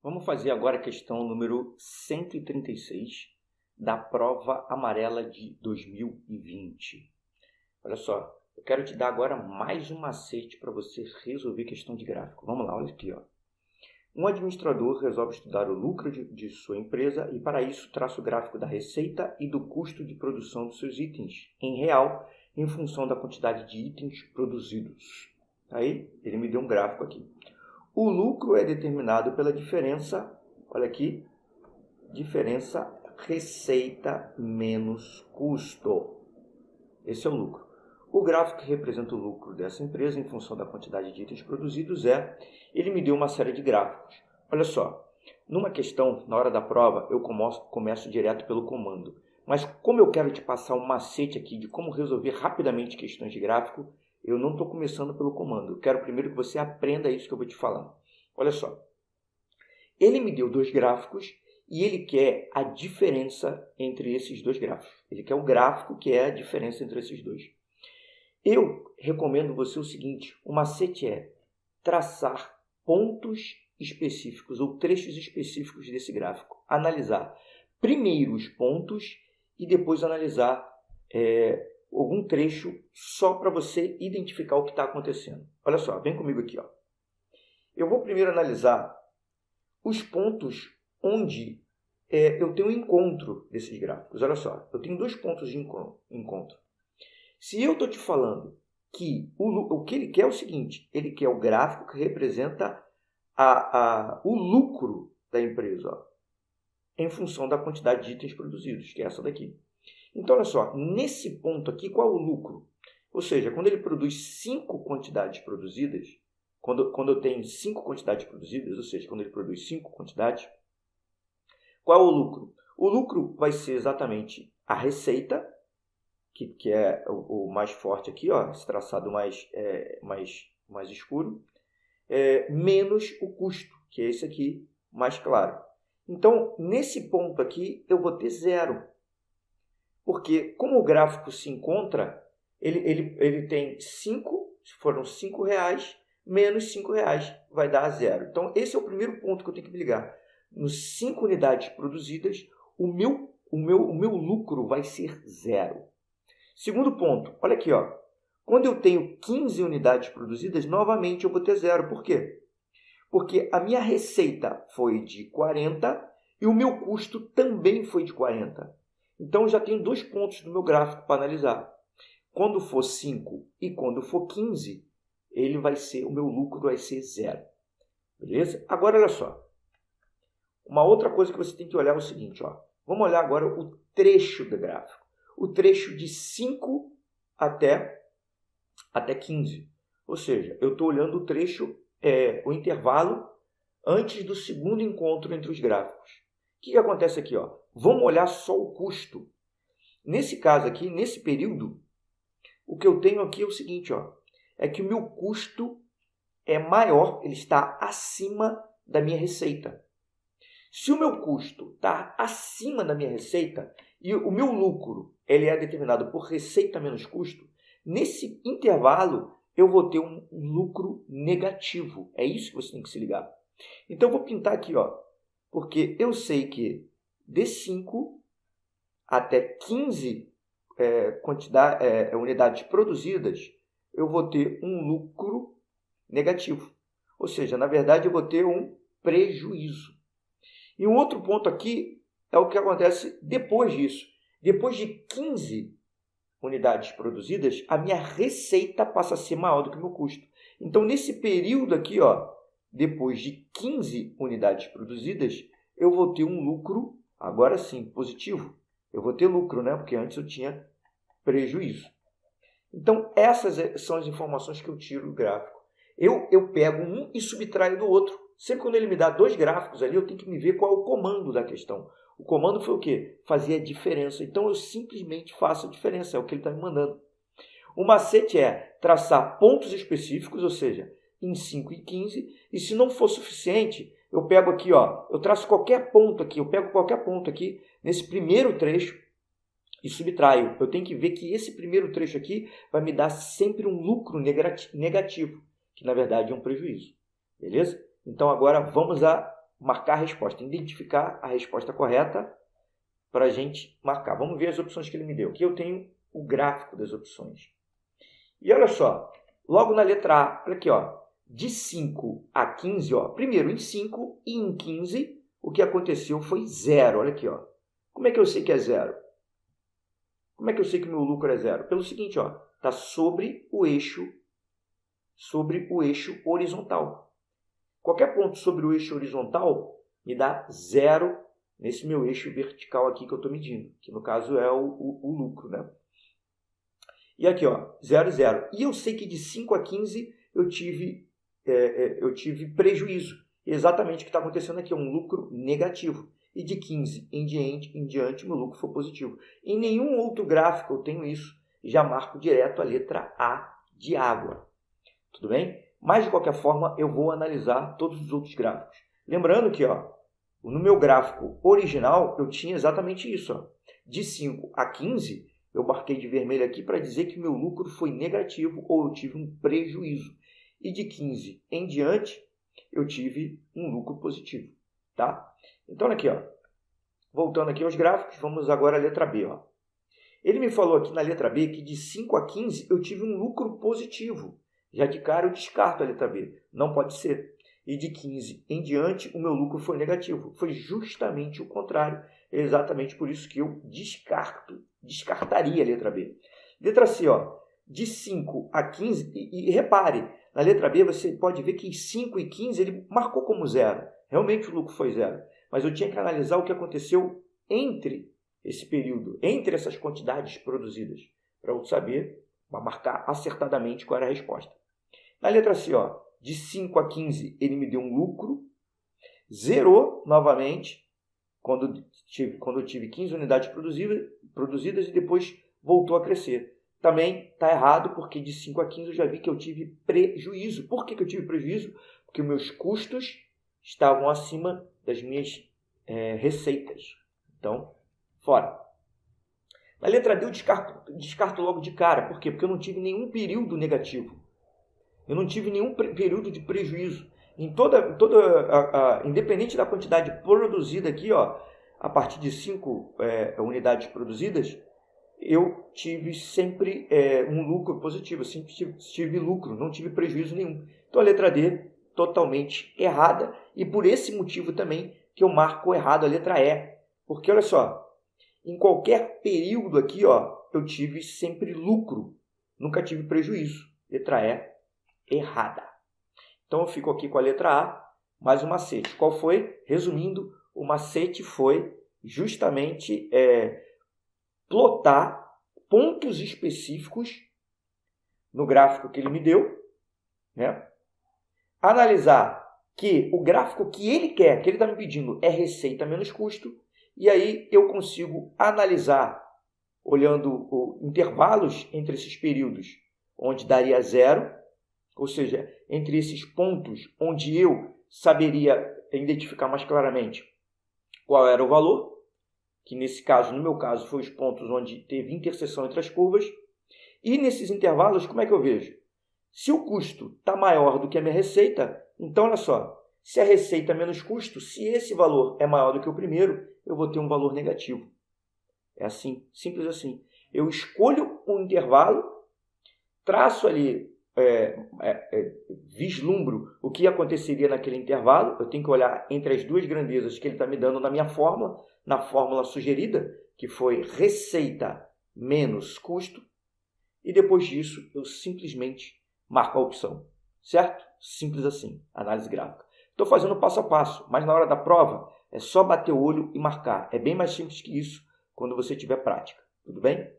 Vamos fazer agora a questão número 136 da prova amarela de 2020. Olha só, eu quero te dar agora mais um macete para você resolver questão de gráfico. Vamos lá, olha aqui, ó. Um administrador resolve estudar o lucro de sua empresa e, para isso, traça o gráfico da receita e do custo de produção dos seus itens em real, em função da quantidade de itens produzidos. Aí, ele me deu um gráfico aqui. O lucro é determinado pela diferença, olha aqui, diferença receita menos custo. Esse é o lucro. O gráfico que representa o lucro dessa empresa em função da quantidade de itens produzidos ele me deu uma série de gráficos. Olha só, numa questão, na hora da prova, eu começo direto pelo comando. Mas como eu quero te passar um macete aqui de como resolver rapidamente questões de gráfico, eu não estou começando pelo comando. Eu quero primeiro que você aprenda isso que eu vou te falando. Olha só, ele me deu dois gráficos e ele quer a diferença entre esses dois gráficos. Ele quer o gráfico que é a diferença entre esses dois. Eu recomendo você o seguinte, o macete é traçar pontos específicos ou trechos específicos desse gráfico. Analisar primeiro os pontos e depois analisar algum trecho só para você identificar o que está acontecendo. Olha só, vem comigo aqui, ó. Eu vou primeiro analisar os pontos onde eu tenho um encontro desses gráficos. Olha só, eu tenho dois pontos de encontro. Se eu estou te falando que o que ele quer é o seguinte, ele quer o gráfico que representa o lucro da empresa, ó, em função da quantidade de itens produzidos, que é essa daqui. Então, olha só, nesse ponto aqui, qual é o lucro? Ou seja, quando ele produz 5 quantidades produzidas, quando eu tenho 5 quantidades produzidas, ou seja, quando ele produz 5 quantidades, qual é o lucro? O lucro vai ser exatamente a receita, que é o mais forte aqui, ó, esse traçado mais escuro, menos o custo, que é esse aqui mais claro. Então, nesse ponto aqui, eu vou ter zero. Porque, como o gráfico se encontra, ele tem 5, se foram R$5, menos R$5 vai dar zero. Então, esse é o primeiro ponto que eu tenho que me ligar. Nos 5 unidades produzidas, o meu lucro vai ser zero. Segundo ponto, olha aqui, ó. Quando eu tenho 15 unidades produzidas, novamente eu vou ter zero. Por quê? Porque a minha receita foi de 40 e o meu custo também foi de 40. Então, eu já tenho dois pontos no meu gráfico para analisar. Quando for 5 e quando for 15, o meu lucro vai ser zero. Beleza? Agora, olha só. Uma outra coisa que você tem que olhar é o seguinte, ó. Vamos olhar agora o trecho do gráfico. O trecho de 5 até 15. Ou seja, eu estou olhando o trecho, o intervalo antes do segundo encontro entre os gráficos. O que acontece aqui? Ó? Vamos olhar só o custo. Nesse caso aqui, nesse período, o que eu tenho aqui é o seguinte, ó, é que o meu custo é maior, ele está acima da minha receita. Se o meu custo está acima da minha receita e o meu lucro ele é determinado por receita menos custo, nesse intervalo eu vou ter um lucro negativo. É isso que você tem que se ligar. Então, eu vou pintar aqui, ó, porque eu sei que de 5 até 15 unidades produzidas, eu vou ter um lucro negativo. Ou seja, na verdade, eu vou ter um prejuízo. E um outro ponto aqui é o que acontece depois disso. Depois de 15 unidades produzidas, a minha receita passa a ser maior do que o meu custo. Então, nesse período aqui, ó, depois de 15 unidades produzidas, eu vou ter um lucro, agora sim, positivo. Eu vou ter lucro, né? Porque antes eu tinha prejuízo. Então, essas são as informações que eu tiro do gráfico. Eu pego um e subtraio do outro. Sempre quando ele me dá dois gráficos ali, eu tenho que me ver qual é o comando da questão. O comando foi o quê? Fazer a diferença. Então, eu simplesmente faço a diferença. É o que ele está me mandando. O macete é traçar pontos específicos, ou seja, em 5 e 15. E se não for suficiente, eu pego aqui, ó, eu traço qualquer ponto aqui. Eu pego qualquer ponto aqui nesse primeiro trecho e subtraio. Eu tenho que ver que esse primeiro trecho aqui vai me dar sempre um lucro negativo, que na verdade é um prejuízo. Beleza? Então agora vamos à marcar a resposta, identificar a resposta correta para a gente marcar. Vamos ver as opções que ele me deu. Aqui eu tenho o gráfico das opções. E olha só, logo na letra A, olha aqui, ó, de 5 a 15, ó, primeiro em 5 e em 15, o que aconteceu foi 0. Olha aqui, ó. Como é que eu sei que é 0? Como é que eu sei que o meu lucro é 0? Pelo seguinte, ó, está sobre o eixo horizontal. Qualquer ponto sobre o eixo horizontal me dá 0 nesse meu eixo vertical aqui que eu estou medindo, que no caso é o lucro, né? E aqui, ó, 0, 0. E eu sei que de 5 a 15 eu tive prejuízo. Exatamente o que está acontecendo aqui, é um lucro negativo. E de 15 em diante, meu lucro foi positivo. Em nenhum outro gráfico eu tenho isso. Já marco direto a letra A de água. Tudo bem? Mas, de qualquer forma, eu vou analisar todos os outros gráficos. Lembrando que, ó, no meu gráfico original, eu tinha exatamente isso. Ó. De 5 a 15, eu marquei de vermelho aqui para dizer que meu lucro foi negativo ou eu tive um prejuízo. E de 15 em diante, eu tive um lucro positivo. Tá? Então, aqui, ó, voltando aqui aos gráficos, vamos agora à letra B. Ó. Ele me falou aqui na letra B que de 5 a 15 eu tive um lucro positivo. Já de cara eu descarto a letra B. Não pode ser. E de 15 em diante o meu lucro foi negativo. Foi justamente o contrário. É exatamente por isso que eu descartaria a letra B. Letra C, ó, de 5 a 15, e repare, na letra B você pode ver que 5 e 15 ele marcou como 0. Realmente o lucro foi 0. Mas eu tinha que analisar o que aconteceu entre esse período, entre essas quantidades produzidas, para eu saber, para marcar acertadamente qual era a resposta. Na letra C, ó, de 5 a 15, ele me deu um lucro, zerou novamente, quando eu tive 15 unidades produzidas e depois voltou a crescer. Também está errado, porque de 5 a 15 eu já vi que eu tive prejuízo. Por que eu tive prejuízo? Porque meus custos estavam acima das minhas receitas. Então, fora. Na letra D eu descarto logo de cara. Por quê? Porque eu não tive nenhum período negativo. Eu não tive nenhum período de prejuízo. Em independente da quantidade produzida aqui, ó, a partir de 5 unidades produzidas, eu tive sempre um lucro positivo. Eu sempre tive lucro, não tive prejuízo nenhum. Então a letra D totalmente errada. E por esse motivo também que eu marco errado a letra E. Porque olha só, em qualquer período aqui, ó, eu tive sempre lucro. Nunca tive prejuízo. Letra E errada. Então eu fico aqui com a letra A, mais um macete. Qual foi? Resumindo, o macete foi justamente plotar pontos específicos no gráfico que ele me deu, né? Analisar que o gráfico que ele quer, que ele está me pedindo, é receita menos custo, e aí eu consigo analisar, olhando intervalos entre esses períodos, onde daria 0, ou seja, entre esses pontos onde eu saberia identificar mais claramente qual era o valor, que nesse caso, no meu caso, foi os pontos onde teve interseção entre as curvas, e nesses intervalos, como é que eu vejo? Se o custo está maior do que a minha receita, então, olha só, se a receita é menos custo, se esse valor é maior do que o primeiro, eu vou ter um valor negativo. É assim, simples assim. Eu escolho um intervalo, traço ali, vislumbro o que aconteceria naquele intervalo. Eu tenho que olhar entre as duas grandezas que ele está me dando na minha fórmula, na fórmula sugerida, que foi receita menos custo, e depois disso eu simplesmente marco a opção, certo? Simples assim, análise gráfica. Estou fazendo passo a passo, mas na hora da prova é só bater o olho e marcar. É bem mais simples que isso quando você tiver prática, tudo bem?